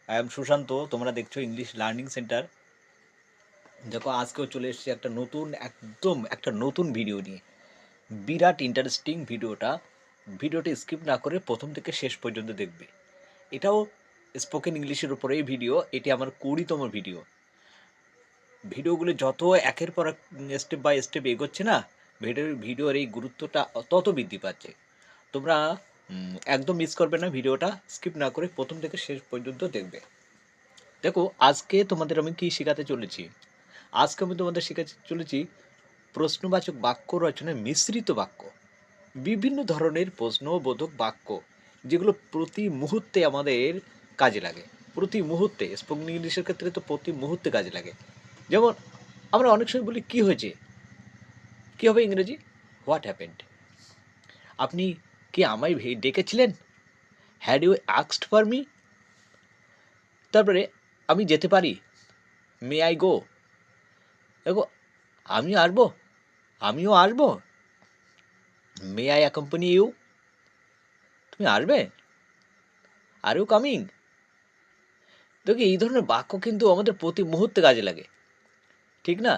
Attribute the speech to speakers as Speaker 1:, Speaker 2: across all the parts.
Speaker 1: I am Sushant, তোমরা দেখছো English learning centre. দেখো আজকেও চলে এসেছি একটা নতুন ভিডিও নিয়ে। বিরাট ইন্টারেস্টিং ভিডিওটা স্কিপ না করে প্রথম থেকে শেষ পর্যন্ত দেখবে। এটাও স্পোকেন ইংলিশের উপরেই ভিডিও। এটি আমার 20তম ভিডিও। ভিডিওগুলো যত একের পর এক স্টেপ বাই স্টেপ এগোচ্ছে না, ভিডিওর এই গুরুত্বটা তত বৃদ্ধি পাচ্ছে। তোমরা একদম মিস করবে না, ভিডিওটা স্কিপ না করে প্রথম থেকে শেষ পর্যন্ত দেখবে। দেখো আজকে তোমাদের আমি কি শেখাতে চলেছি। আজকে আমি তোমাদের শেখাতে চলেছি প্রশ্নবাচক বাক্য রচনায় মিশ্রিত বাক্য। বিভিন্ন ধরনের প্রশ্নবোধক বাক্য, যেগুলো প্রতি মুহূর্তে আমাদের কাজে লাগে। প্রতি মুহূর্তে স্পোকেন ইংলিশের ক্ষেত্রে তো প্রতি মুহূর্তে কাজে লাগে। যেমন আমরা অনেক সময় বলি কী হয়েছে, কী হবে ইংরেজি, হোয়াট হ্যাপেন্ড। আপনি কি আমায় ডেকেছিলেন, had you asked for me. তারপরে আমি যেতে পারি, মে আই গো। দেখো আমি আসবো, আমিও আসবো, মে আই অ্যাকম্পানি ইউ। তুমি আসবে, আর ইউ কামিং। দেখো এই ধরনের বাক্য কিন্তু আমাদের প্রতি মুহূর্তে কাজে লাগে, ঠিক না?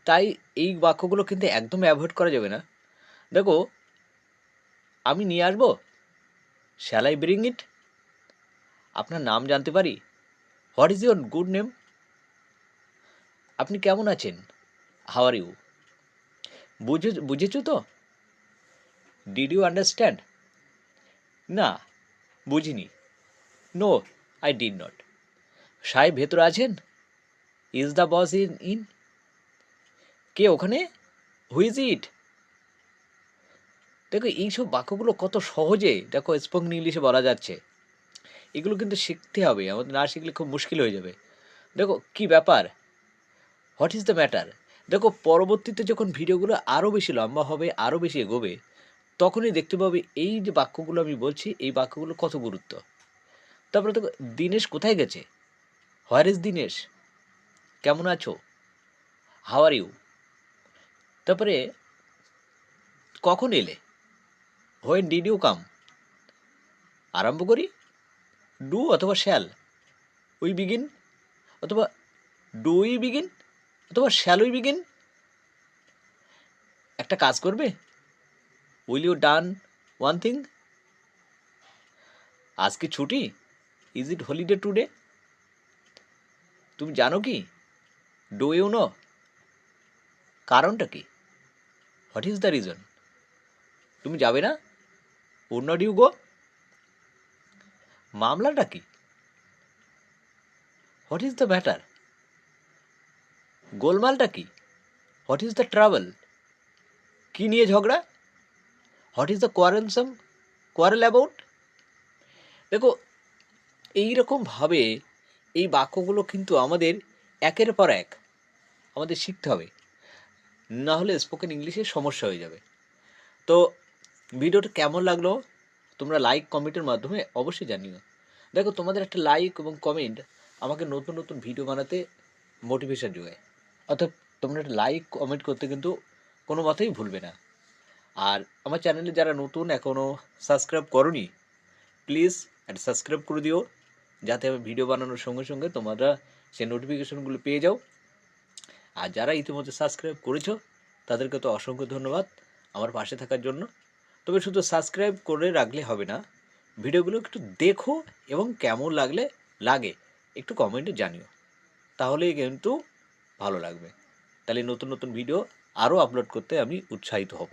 Speaker 1: তাই এই বাক্যগুলো কিন্তু একদম অ্যাভয়েড করা যাবে না। দেখো আমি নিয়ে আসবো, শ্যাল আই ব্রিং ইট। আপনার নাম জানতে পারি, what is your good name. আপনি কেমন আছেন, হাউ আর ইউ। বুঝেছো তো, ডিড ইউ আন্ডারস্ট্যান্ড। না বুঝিনি, নো আই ডিড নট। সাহেব ভেতরে আছেন, ইজ দ্য বস ইন। কে ওখানে, হু ইজ ইট। দেখো এইসব বাক্যগুলো কত সহজে দেখো স্পোকেন ইংলিশে বলা যাচ্ছে। এগুলো কিন্তু শিখতে হবে, আমাদের না শিখলে খুব মুশকিল হয়ে যাবে। দেখো কি ব্যাপার, হোয়াট ইজ দ্য ম্যাটার। দেখো পরবর্তীতে যখন ভিডিওগুলো আরও বেশি লম্বা হবে, আরও বেশি এগোবে, তখনই দেখতে পাবে এই যে বাক্যগুলো আমি বলছি, এই বাক্যগুলো কত গুরুত্ব। তারপরে দেখো দিনেশ কোথায় গেছে, হোয়ার ইজ দিনেশ। কেমন আছো, হাউ আর ইউ। তারপরে কখন এলে, হোয়েন ডিড ইউ কাম। আরম্ভ করি, ডু অথবা শ্যাল, উই বিগিন, অথবা ডু উই বিগিন, অথবা শ্যাল উই বিগিন। একটা কাজ করবে, will you done one thing. আজকে ছুটি, ইজ ইট হলিডে টুডে। তুমি জানো কি, ডু ইউ নো। কারণটা কি, হোয়াট ইজ দ্য রিজন। তুমি যাবে না, উড নট ইউ গো। মামলাটা কি, হোয়াট ইজ দ্য ম্যাটার। গোলমালটা কি, হোয়াট ইজ দ্য ট্রাভেল। কী নিয়ে ঝগড়া, what is the quarrel about. দেখো এইরকমভাবে এই বাক্যগুলো কিন্তু আমাদের একের পর এক আমাদের শিখতে হবে, না হলে স্পোকেন ইংলিশে সমস্যা হয়ে যাবে। তো ভিডিওটা কেমন লাগলো তোমরা লাইক কমেন্টের মাধ্যমে অবশ্যই জানিও। দেখো তোমাদের একটা লাইক এবং কমেন্ট আমাকে নতুন নতুন ভিডিও বানাতে মোটিভেশন যোগায়। অর্থাৎ তোমরা একটা লাইক কমেন্ট করতে কিন্তু কোনো মতেই ভুলবে না। আর আমার চ্যানেলে যারা নতুন এখনও সাবস্ক্রাইব করোনি, প্লিজ একটা সাবস্ক্রাইব করে দিও, যাতে আমি ভিডিও বানানোর সঙ্গে সঙ্গে তোমরা সেই নোটিফিকেশনগুলো পেয়ে যাও। আর যারা ইতিমধ্যে সাবস্ক্রাইব করেছো তাদেরকে তো অসংখ্য ধন্যবাদ আমার পাশে থাকার জন্য। তবে শুধু সাবস্ক্রাইব করে রাখলে হবে না, ভিডিওগুলো একটু দেখো এবং কেমন লাগে একটু কমেন্টে জানিও, তাহলেই কিন্তু ভালো লাগবে। তাহলে নতুন নতুন ভিডিও আরও আপলোড করতে আমি উৎসাহিত হব।